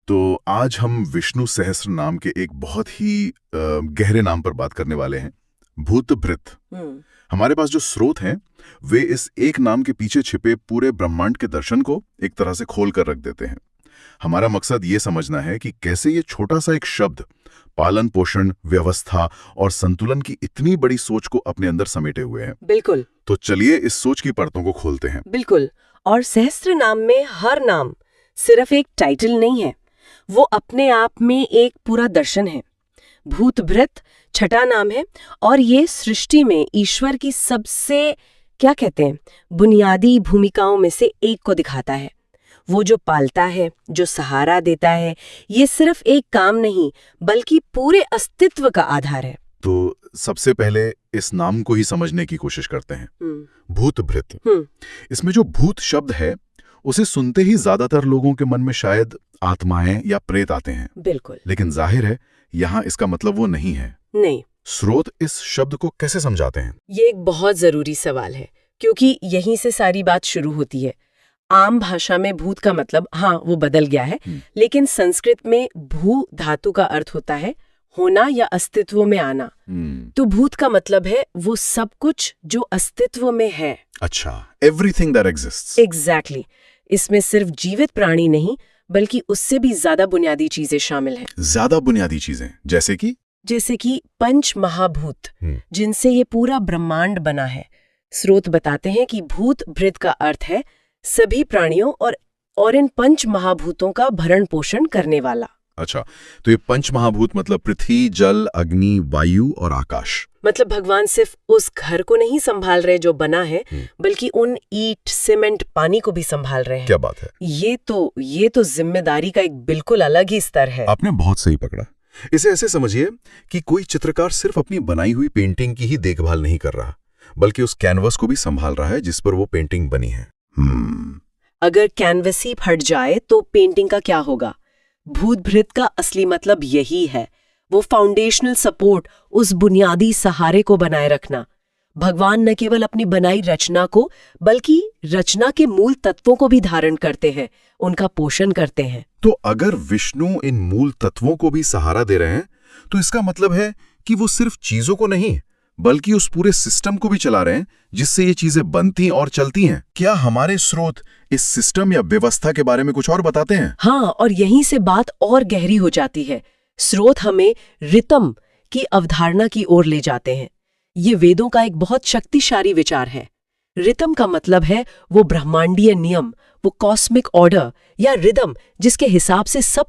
तो आज हम विष्णु सहस्त्र नाम के एक बहुत ही गहरे नाम पर बात करने वाले हैं, भूतभृत। हमारे पास जो स्रोत हैं वे इस एक नाम के पीछे छिपे पूरे ब्रह्मांड के दर्शन को एक तरह से खोल कर रख देते हैं। हमारा मकसद ये समझना है कि कैसे ये छोटा सा एक शब्द पालन पोषण, व्यवस्था और संतुलन की इतनी बड़ी सोच को अपने अंदर समेटे हुए हैं। बिल्कुल। तो चलिए इस सोच की परतों को खोलते हैं। बिल्कुल। और सहस्त्र नाम में हर नाम सिर्फ एक टाइटल नहीं है, वो अपने आप में एक पूरा दर्शन है। भूतभृत छठा नाम है और ये सृष्टि में ईश्वर की सबसे क्या कहते हैं बुनियादी भूमिकाओं में से एक को दिखाता है। वो जो पालता है, जो सहारा देता है, ये सिर्फ एक काम नहीं बल्कि पूरे अस्तित्व का आधार है। तो सबसे पहले इस नाम को ही समझने की कोशिश करते हैं। भूतभृत। इसमें जो भूत शब्द है उसे सुनते ही ज्यादातर लोगों के मन में शायद आत्माएं या प्रेत आते हैं। बिल्कुल। लेकिन जाहिर है यहाँ इसका मतलब वो नहीं है। नहीं। स्रोत इस शब्द को कैसे समझाते हैं? ये एक बहुत जरूरी सवाल है, क्योंकि यहीं से सारी बात शुरू होती है। आम भाषा में भूत का मतलब वो बदल गया है, लेकिन संस्कृत में भू धातु का अर्थ होता है होना या अस्तित्व में आना। तो भूत का मतलब है वो सब कुछ जो अस्तित्व में है। अच्छा, एवरीथिंग दैट एग्जिस्ट्स। एग्जैक्टली। इसमें सिर्फ जीवित प्राणी नहीं बल्कि उससे भी ज्यादा बुनियादी चीजें शामिल हैं। ज्यादा बुनियादी चीजें जैसे कि पंच महाभूत, जिनसे ये पूरा ब्रह्मांड बना है। स्रोत बताते हैं कि भूत भृत का अर्थ है सभी प्राणियों और इन पंच महाभूतों का भरण पोषण करने वाला। अच्छा, तो ये पंच महाभूत मतलब पृथ्वी, जल, अग्नि, वायु और आकाश। मतलब भगवान सिर्फ उस घर को नहीं संभाल रहे जो बना है, बल्कि उन ईंट, सीमेंट, पानी को भी संभाल रहे हैं। क्या बात है। ये तो जिम्मेदारी का एक बिल्कुल अलग ही स्तर है। आपने बहुत सही पकड़ा। इसे ऐसे समझिए कि कोई चित्रकार सिर्फ अपनी बनाई हुई पेंटिंग की ही देखभाल नहीं कर रहा, बल्कि उस कैनवस को भी संभाल रहा है जिस पर वो पेंटिंग बनी है। अगर कैनवस ही फट जाए तो पेंटिंग का क्या होगा? भूतभृत का असली मतलब यही है, वो फाउंडेशनल सपोर्ट, उस बुनियादी सहारे को बनाए रखना। भगवान न केवल अपनी बनाई रचना को बल्कि रचना के मूल तत्वों को भी धारण करते हैं, उनका पोषण करते हैं। तो अगर विष्णु इन मूल तत्वों को भी सहारा दे रहे हैं तो इसका मतलब है कि वो सिर्फ चीजों को नहीं बल्कि उस पूरे सिस्टम को भी चला रहे हैं जिससे ये चीजें बनती और चलती हैं। क्या हमारे स्रोत इस सिस्टम या व्यवस्था के बारे में कुछ और बताते हैं? हाँ, और यहीं से बात और गहरी हो जाती है। स्रोत हमें रितम की अवधारणा की ओर ले जाते हैं। ये वेदों का एक बहुत शक्तिशाली विचार है। रितम का मतलब है वो ब्रह्मांडीय नियम, वो कॉस्मिक ऑर्डर या रिदम जिसके हिसाब से सब